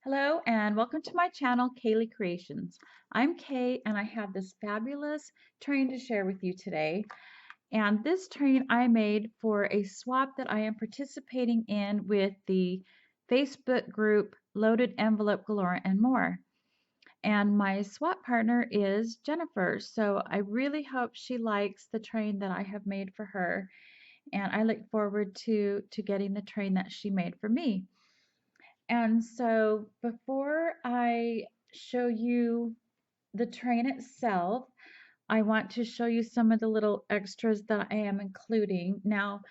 Hello and welcome to my channel, Kaylee Creations. I'm Kay and I have this fabulous train to share with you today. And this train I made for a swap that I am participating in with the Facebook group Loaded Envelope Galore and more. And my swap partner is Jennifer. So I really hope she likes the train that I have made for her. And I look forward to getting the train that she made for me. And so before I show you the train itself, I want to show you some of the little extras that I am including. Now,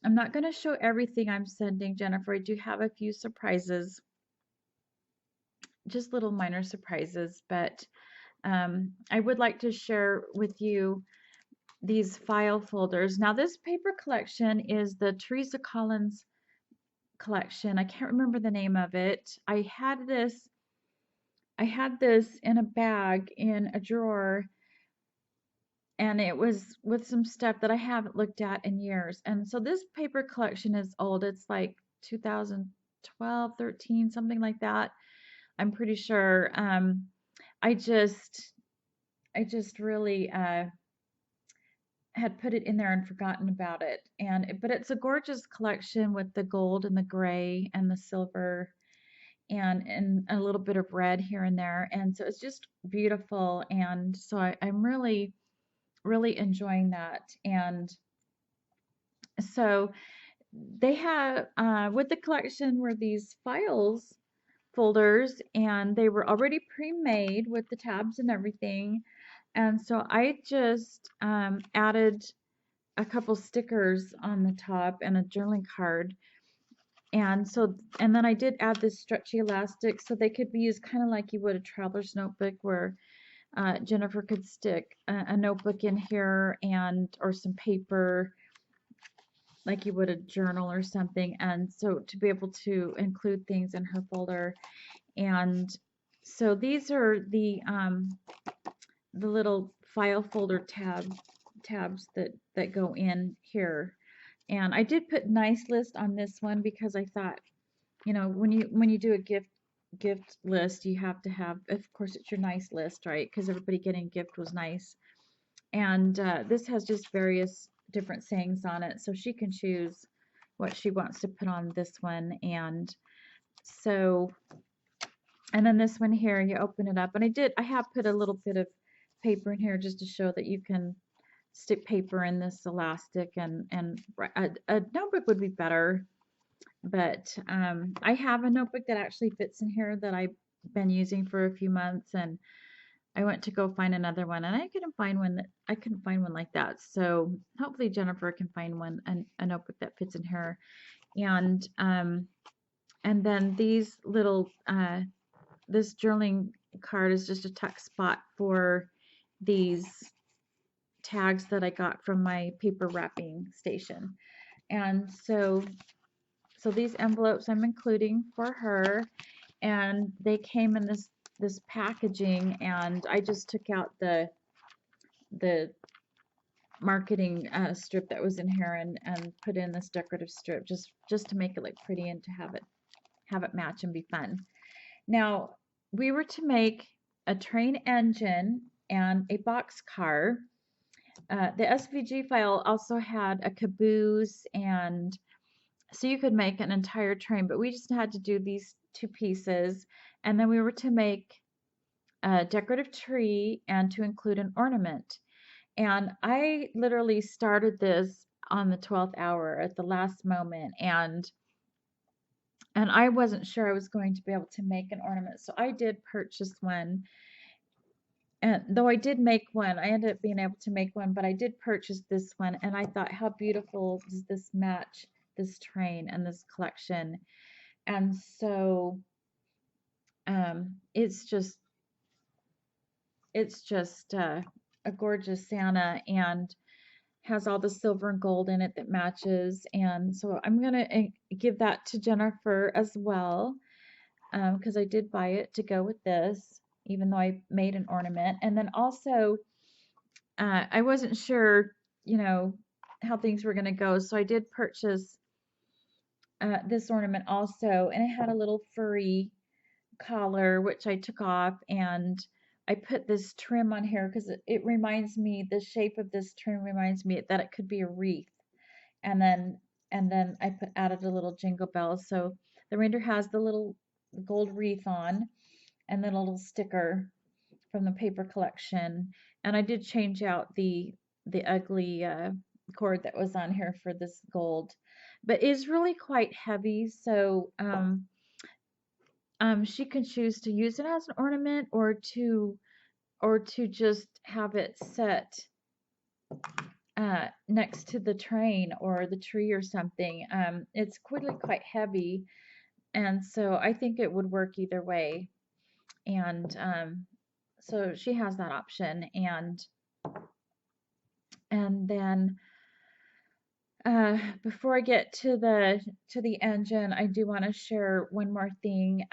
I'm not going to show everything I'm sending, Jennifer. I do have a few surprises, just little minor surprises, but I would like to share with you these file folders. Now, this paper collection is the Teresa Collins collection. I can't remember the name of it. I had this in a bag in a drawer, and it was with some stuff that I haven't looked at in years. And so this paper collection is old. It's like 2012, 13, something like that. I'm pretty sure. I just I just really had put it in there and forgotten about it. But it's a gorgeous collection with the gold and the gray and the silver and a little bit of red here and there. And so it's just beautiful. And so I'm really enjoying that. And so they have, with the collection were these files folders, and they were already pre-made with the tabs and everything. And so I just added a couple stickers on the top and a journaling card. And then I did add this stretchy elastic so they could be used kind of like you would a traveler's notebook, where Jennifer could stick a notebook in here or some paper like you would a journal or something, and so to be able to include things in her folder. And so these are the little file folder tabs that go in here. And I did put nice list on this one because I thought, when you do a gift list, you have to have, of course, it's your nice list, right? Because everybody getting a gift was nice. And this has just various different sayings on it, so she can choose what she wants to put on this one. So, and then this one here, you open it up, and I have put a little bit of paper in here just to show that you can stick paper in this elastic, and a notebook would be better. But I have a notebook that actually fits in here that I've been using for a few months, and I went to go find another one, and I couldn't find one like that. So hopefully Jennifer can find a notebook that fits in here. And then these little this journaling card is just a tuck spot for these tags that I got from my paper wrapping station. And so these envelopes I'm including for her, and they came in this packaging, and I just took out the marketing strip that was in here and put in this decorative strip just to make it look pretty and to have it match and be fun. Now, we were to make a train engine and a boxcar. The SVG file also had a caboose, and so you could make an entire train, but we just had to do these two pieces. And then we were to make a decorative tree and to include an ornament. And I literally started this on the 12th hour at the last moment, and I wasn't sure I was going to be able to make an ornament. So I did purchase one. And though I did make one, I ended up being able to make one, but I did purchase this one, and I thought, how beautiful does this match this train and this collection? And so it's just a gorgeous Santa, and has all the silver and gold in it that matches. And so I'm gonna give that to Jennifer as well, because I did buy it to go with this, even though I made an ornament. And then also, I wasn't sure, how things were gonna go, so I did purchase this ornament also, and it had a little furry collar, which I took off, and I put this trim on here because it reminds me, the shape of this trim reminds me that it could be a wreath. And then I added a little jingle bell. So the reindeer has the little gold wreath on, and then a little sticker from the paper collection. And I did change out the ugly cord that was on here for this gold, but it's really quite heavy. So she can choose to use it as an ornament, or to just have it set next to the train or the tree or something. It's really quite heavy, and so I think it would work either way. And so she has that option. And then before I get to the engine, I do want to share one more thing.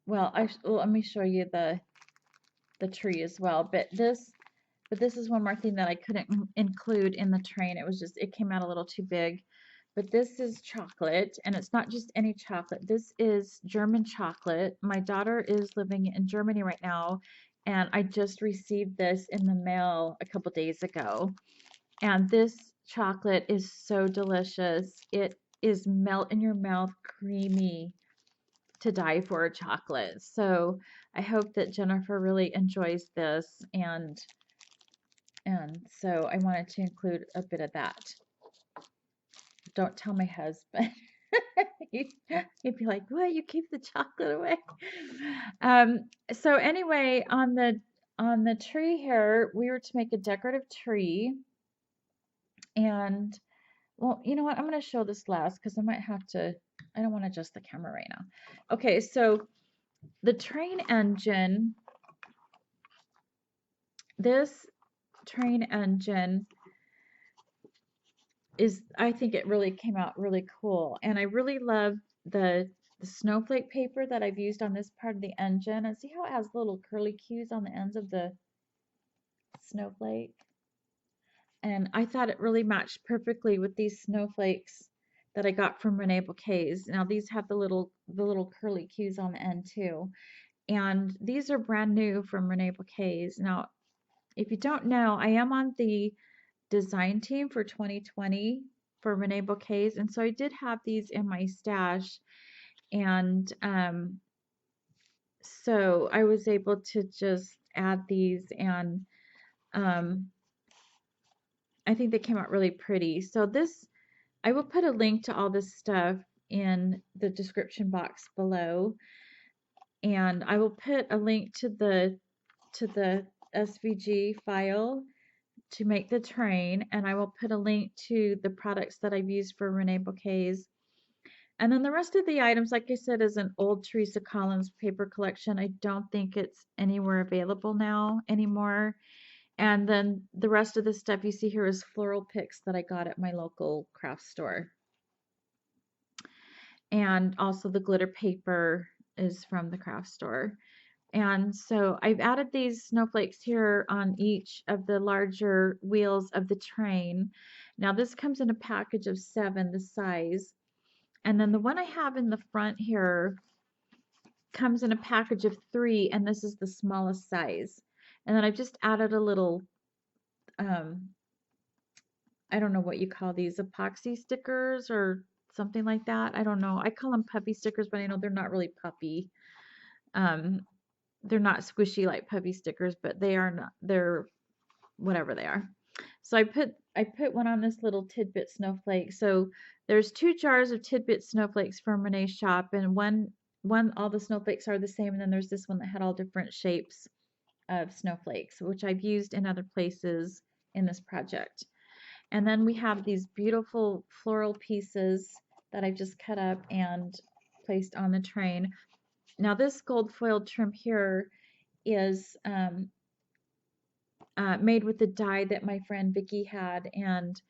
Well, let me show you the tree as well. But this is one more thing that I couldn't include in the train. It came out a little too big. But this is chocolate, and it's not just any chocolate. This is German chocolate. My daughter is living in Germany right now, and I just received this in the mail a couple days ago. And this chocolate is so delicious. It is melt in your mouth, creamy, to die for chocolate. So I hope that Jennifer really enjoys this, and so I wanted to include a bit of that. Don't tell my husband. He'd be like, "What? You keep the chocolate away?" So anyway, on the tree here, we were to make a decorative tree, and well, you know what? I'm going to show this last because I might have to. I don't want to adjust the camera right now. Okay, so the train engine. This train engine I think it really came out really cool, and I really love the snowflake paper that I've used on this part of the engine. And see how it has little curly cues on the ends of the snowflake? And I thought it really matched perfectly with these snowflakes that I got from Rene Bouquets. Now these have the little curly cues on the end too. And these are brand new from Rene Bouquets. Now, if you don't know, I am on the design team for 2020 for Rene Bouquets, and so I did have these in my stash, and so I was able to just add these, and I think they came out really pretty. So this, I will put a link to all this stuff in the description box below, and I will put a link to the SVG file to make the train, and I will put a link to the products that I've used for Rene Bouquets. And then the rest of the items, like I said, is an old Teresa Collins paper collection. I don't think it's anywhere available now anymore. And then the rest of the stuff you see here is floral picks that I got at my local craft store. And also the glitter paper is from the craft store. And so I've added these snowflakes here on each of the larger wheels of the train. Now this comes in a package of 7, the size. And then the one I have in the front here comes in a package of 3, and this is the smallest size. And then I've just added a little, I don't know what you call these, epoxy stickers or something like that. I don't know. I call them puppy stickers, but I know they're not really puppy. They're not squishy like puppy stickers, but they are not, they're whatever they are. So I put one on this little tidbit snowflake. So there's 2 jars of tidbit snowflakes from Renee's shop, and one all the snowflakes are the same, and then there's this one that had all different shapes of snowflakes, which I've used in other places in this project. And then we have these beautiful floral pieces that I've just cut up and placed on the train. Now this gold foiled trim here is made with the die that my friend Vicky had, and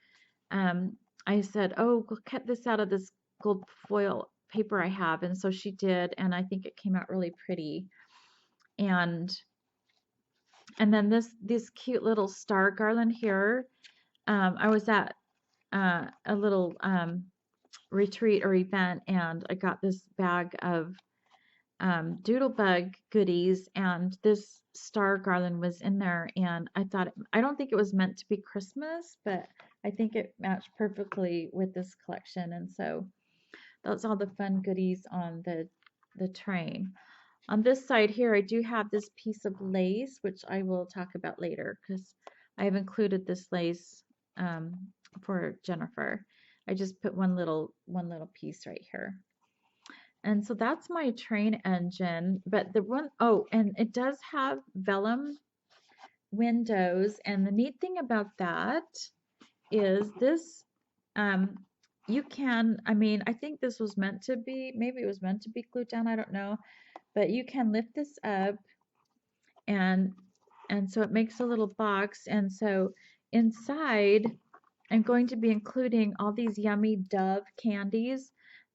I said, "Oh, go cut this out of this gold foil paper I have," and so she did, and I think it came out really pretty. And then this cute little star garland here. I was at a little retreat or event, and I got this bag of doodlebug goodies, and this star garland was in there, and I don't think it was meant to be Christmas, but I think it matched perfectly with this collection, and so that's all the fun goodies on the train. On this side here, I do have this piece of lace, which I will talk about later because I have included this lace for Jennifer. I just put one little piece right here. And so that's my train engine, but the one, oh, and it does have vellum windows, and the neat thing about that is this, you can, I mean, I think this was meant to be, maybe it was meant to be glued down, I don't know, but you can lift this up, and so it makes a little box, and so inside I'm going to be including all these yummy Dove candies.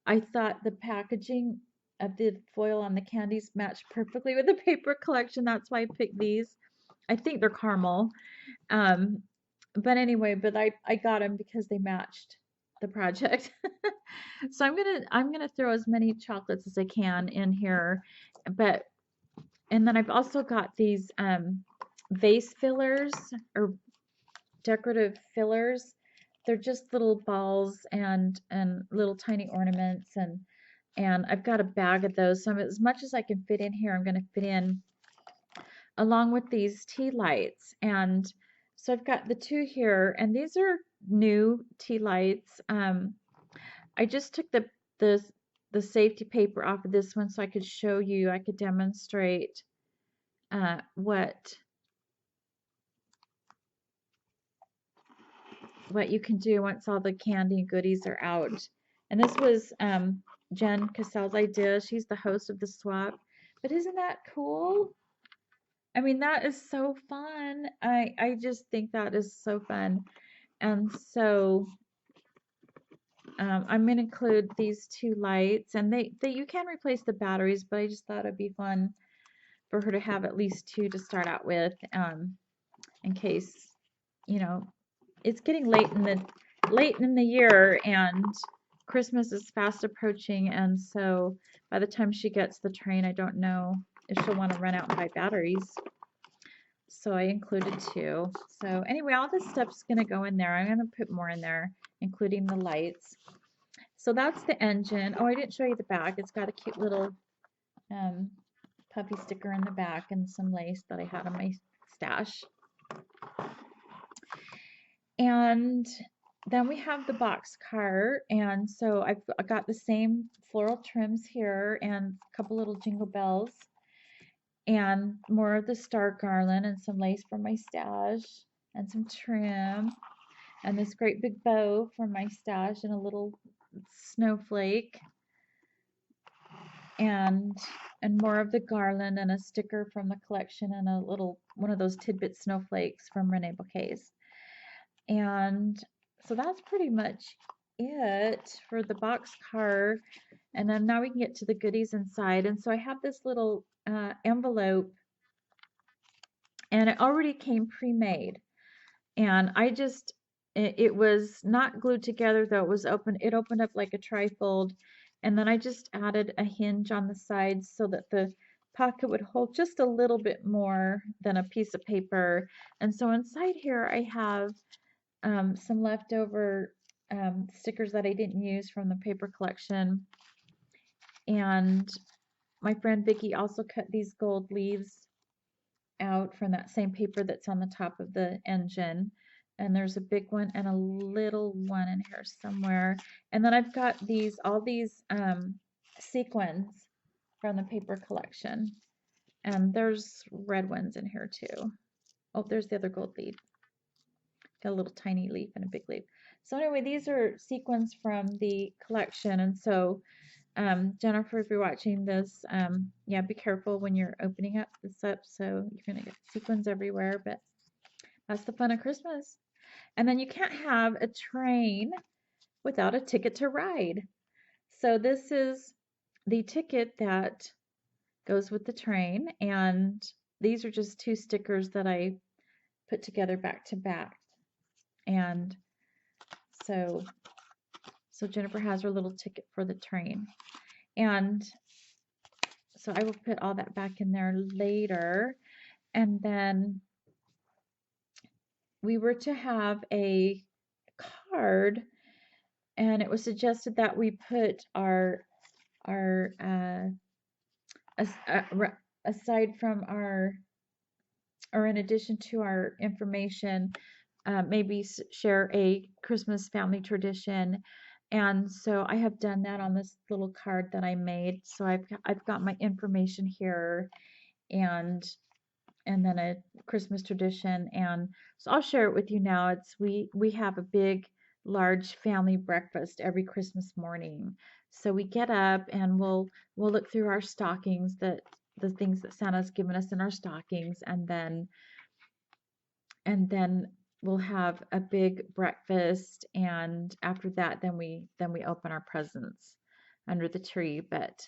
I thought the packaging of the foil on the candies matched perfectly with the paper collection. That's why I picked these. I think they're caramel. But anyway, but I got them because they matched the project. So I'm gonna throw as many chocolates as I can in here. But and then I've also got these vase fillers or decorative fillers. They're just little balls and little tiny ornaments, and I've got a bag of those. So as much as I can fit in here, I'm going to fit in along with these tea lights. And so I've got the two here, and these are new tea lights. I just took the safety paper off of this one so I could show you, I could demonstrate what you can do once all the candy and goodies are out. And this was Jen Cassell's idea. She's the host of the swap. But isn't that cool? I mean, that is so fun. I just think that is so fun. And so I'm going to include these two lights, and they you can replace the batteries, but I just thought it'd be fun for her to have at least two to start out with, in case, you know, it's getting late in the year, and Christmas is fast approaching, and so by the time she gets the train, I don't know if she'll want to run out and buy batteries. So I included two. So anyway, all this stuff's going to go in there. I'm going to put more in there, including the lights. So that's the engine. Oh, I didn't show you the back. It's got a cute little puffy sticker in the back and some lace that I had in my stash. And then we have the Boxcar, and so I got the same floral trims here and a couple little jingle bells and more of the star garland and some lace from my stash and some trim and this great big bow from my stash and a little snowflake and more of the garland and a sticker from the collection and a little one of those tidbit snowflakes from Renee Bouquets. And so that's pretty much it for the Boxcar. And then now we can get to the goodies inside. And so I have this little envelope, and it already came pre-made. And it was not glued together, though. It was open. It opened up like a trifold. And then I just added a hinge on the sides so that the pocket would hold just a little bit more than a piece of paper. And so inside here I have some leftover stickers that I didn't use from the paper collection. And my friend Vicki also cut these gold leaves out from that same paper that's on the top of the engine. And there's a big one and a little one in here somewhere. And then I've got all these sequins from the paper collection. And there's red ones in here too. Oh, there's the other gold leaf. Got a little tiny leaf and a big leaf. So anyway, these are sequins from the collection. And so Jennifer, if you're watching this, yeah, be careful when you're opening this up. So you're going to get sequins everywhere, but that's the fun of Christmas. And then you can't have a train without a ticket to ride. So this is the ticket that goes with the train. And these are just two stickers that I put together back to back. And so So Jennifer has her little ticket for the train. And so I will put all that back in there later. And then we were to have a card, and it was suggested that we put our aside from our, or in addition to our information, maybe share a Christmas family tradition. And so I have done that on this little card that I made. So I've got my information here, and then a Christmas tradition. And so I'll share it with you now. It's we have a big, large family breakfast every Christmas morning. So we get up and we'll look through our stockings, that the things that Santa's given us in our stockings, and then we'll have a big breakfast, and after that then we open our presents under the tree. But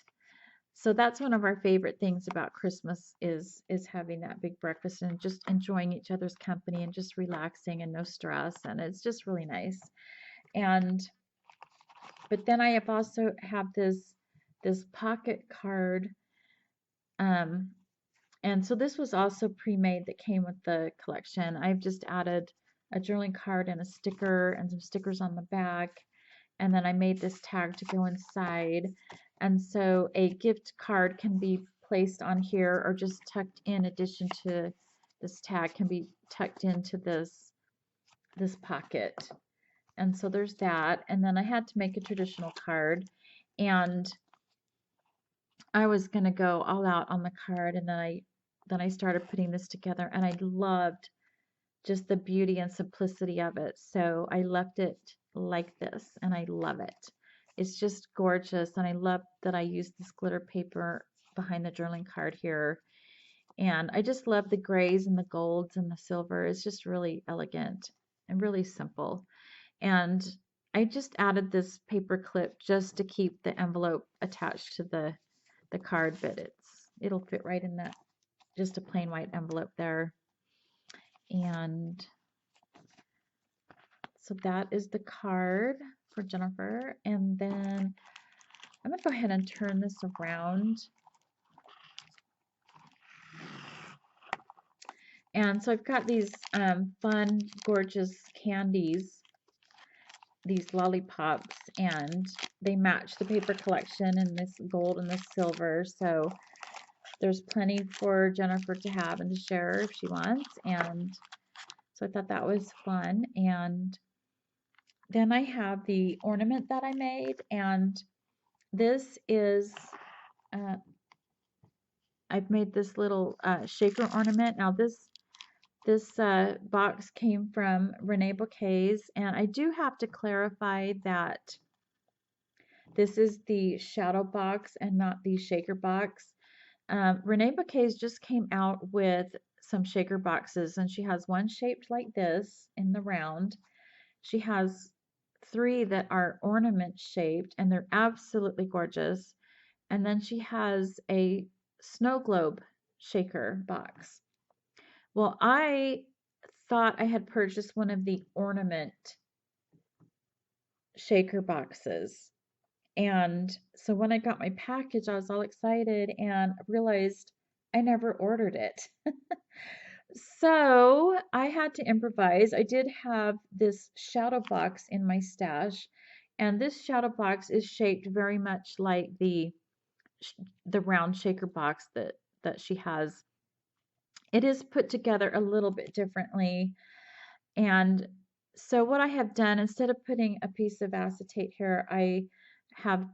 so that's one of our favorite things about Christmas is having that big breakfast and just enjoying each other's company and just relaxing and no stress, and it's just really nice. And but then I have also have this pocket card, um and so this was also pre-made that came with the collection. I've just added a journaling card and a sticker and some stickers on the back. And then I made this tag to go inside. And so a gift card can be placed on here, or just tucked in addition to this tag can be tucked into this pocket. And so there's that. And then I had to make a traditional card, and I was going to go all out on the card, and then I started putting this together, and I loved just the beauty and simplicity of it. So I left it like this, and I love it. It's just gorgeous, and I love that I used this glitter paper behind the journaling card here. And I just love the grays and the golds and the silver. It's just really elegant and really simple. And I just added this paper clip just to keep the envelope attached to the card, but it'll fit right in that, just a plain white envelope there. And so that is the card for Jennifer. And then I'm gonna go ahead and turn this around. And so I've got these fun, gorgeous candies, these lollipops, and they match the paper collection in this gold and this silver. So there's plenty for Jennifer to have and to share if she wants. And so I thought that was fun. And then I have the ornament that I made, and this is, I've made this little shaker ornament. Now this box came from Renee Bouquets, and I do have to clarify that this is the shadow box and not the shaker box. Renee Bouquets just came out with some shaker boxes, and she has one shaped like this in the round. She has 3 that are ornament shaped, and they're absolutely gorgeous. And then she has a snow globe shaker box. Well, I thought I had purchased one of the ornament shaker boxes. And so when I got my package, I was all excited and realized I never ordered it. So I had to improvise. I did have this shadow box in my stash, and this shadow box is shaped very much like the round shaker box that she has. It is put together a little bit differently. And so what I have done, instead of putting a piece of acetate here, I have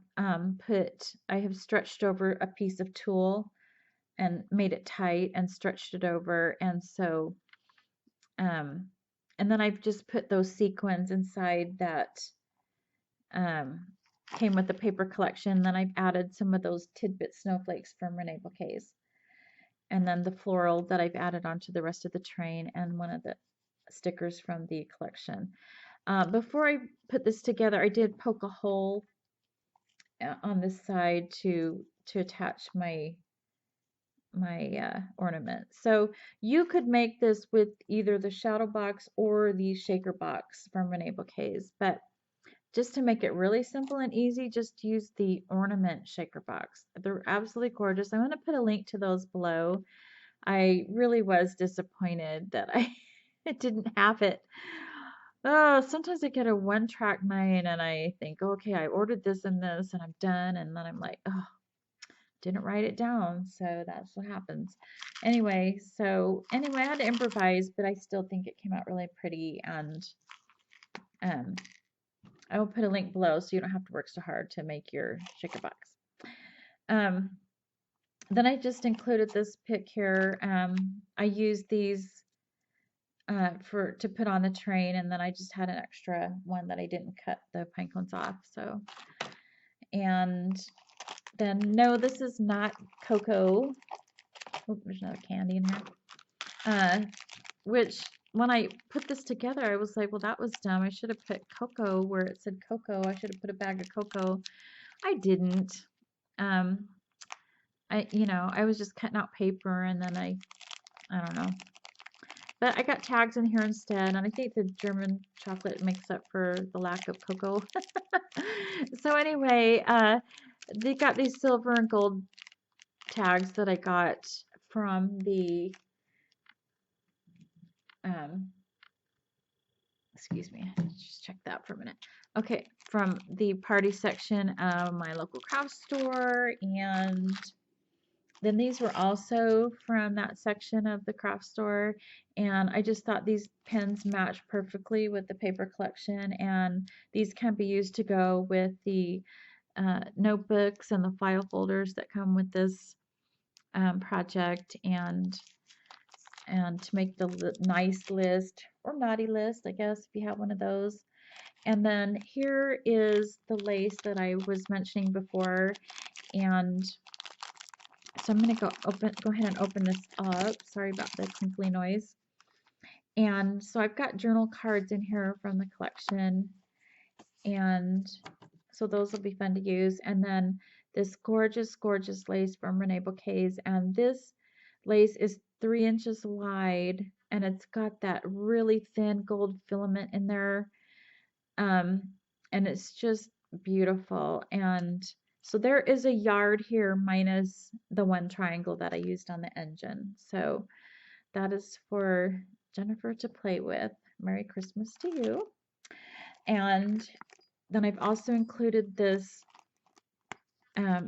stretched over a piece of tulle and made it tight and stretched it over. And so and then I've just put those sequins inside that came with the paper collection. Then I've added some of those tidbit snowflakes from Renee Bouquets, and then the floral that I've added onto the rest of the train, and one of the stickers from the collection. Before I put this together, I did poke a hole on this side to attach my ornament. So you could make this with either the shadow box or the shaker box from Renee Bouquets, but just to make it really simple and easy, just use the Ornament shaker box. They're absolutely gorgeous. I'm going to put a link to those below. I really was disappointed that I it didn't have it. Oh, sometimes I get a one-track mind and I think, okay, I ordered this and this and I'm done. And then I'm like, oh, didn't write it down. So that's what happens. Anyway, I had to improvise, but I still think it came out really pretty. And um, I will put a link below so you don't have to work so hard to make your shaker box. Um, then I just included this pick here. I used these to put on the train, and then I just had an extra one that I didn't cut the pine cones off. So, and then no, this is not cocoa. Oh, there's another candy in here. Which when I put this together, I was like, well, that was dumb. I should have put cocoa where it said cocoa. I should have put a bag of cocoa. I didn't. Um, I was just cutting out paper, and then I don't know. But I got tags in here instead, and I think the German chocolate makes up for the lack of cocoa. So anyway, they got these silver and gold tags that I got from the, excuse me, just check that for a minute. Okay, from the party section of my local craft store, and then these were also from that section of the craft store, and I just thought these pens match perfectly with the paper collection, and these can be used to go with the notebooks and the file folders that come with this project, and to make the nice list or naughty list, I guess, if you have one of those. And then here is the lace that I was mentioning before, and so I'm going to go ahead and open this up. Sorry about the crinkly noise. And so I've got journal cards in here from the collection, and so those will be fun to use. And then this gorgeous, gorgeous lace from Renee Bouquets, and this lace is 3 inches wide, and it's got that really thin gold filament in there, and it's just beautiful. And so there is a yard here minus the one triangle that I used on the engine. So that is for Jennifer to play with. Merry Christmas to you. And then I've also included this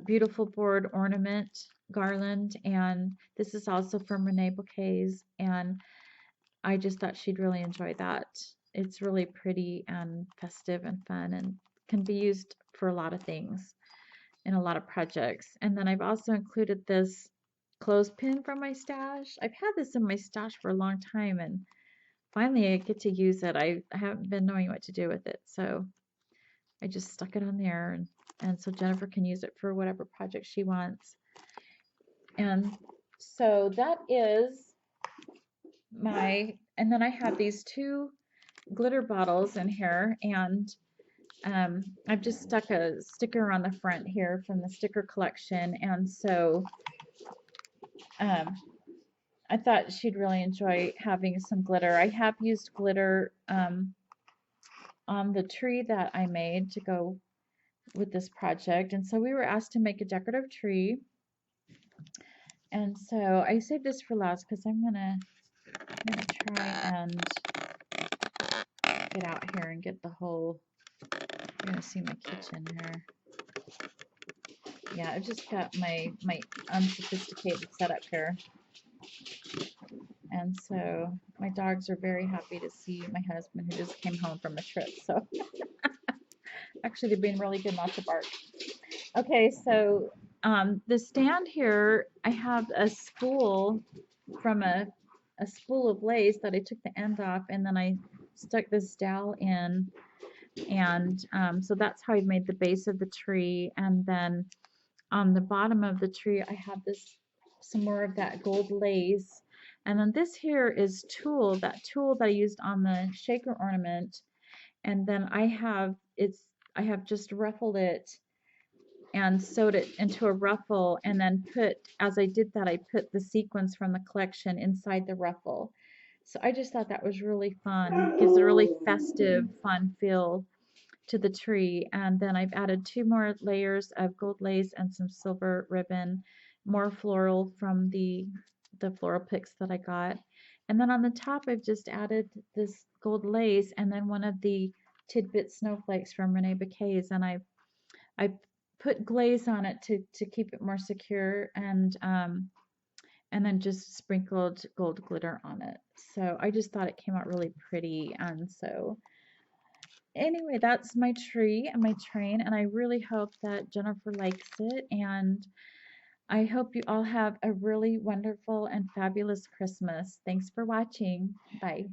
beautiful board ornament garland, and this is also from Renee Bouquets, and I just thought she'd really enjoy that. It's really pretty and festive and fun, and can be used for a lot of things in a lot of projects. And then I've also included this clothespin from my stash. I've had this in my stash for a long time, and finally I get to use it. I haven't been knowing what to do with it, so I just stuck it on there, and so Jennifer can use it for whatever project she wants. And so that is and then I have these 2 glitter bottles in here, and I've just stuck a sticker on the front here from the sticker collection, and so I thought she'd really enjoy having some glitter. I have used glitter on the tree that I made to go with this project, and so we were asked to make a decorative tree, and so I saved this for last because I'm gonna try and get out here and get the whole. You're gonna see my kitchen here. Yeah, I've just got my unsophisticated setup here, and so my dogs are very happy to see my husband, who just came home from a trip. So actually, they've been really good not to bark. Okay, so the stand here, I have a spool from a spool of lace that I took the end off, and then I stuck this dowel in, and so that's how I made the base of the tree. And then on the bottom of the tree, I have some more of that gold lace. And then this here is that tool that I used on the shaker ornament. And then I have just ruffled it and sewed it into a ruffle, and then as I did that, I put the sequins from the collection inside the ruffle. So I just thought that was really fun. Gives a really festive, fun feel to the tree. And then I've added 2 more layers of gold lace and some silver ribbon, more floral from the floral picks that I got. And then on the top, I've just added this gold lace and then one of the tidbit snowflakes from Renee Bouquets, and I put glaze on it to keep it more secure, and then just sprinkled gold glitter on it. So I just thought it came out really pretty, and so anyway, that's my tree and my train, and I really hope that Jennifer likes it, and I hope you all have a really wonderful and fabulous Christmas. Thanks for watching. Bye.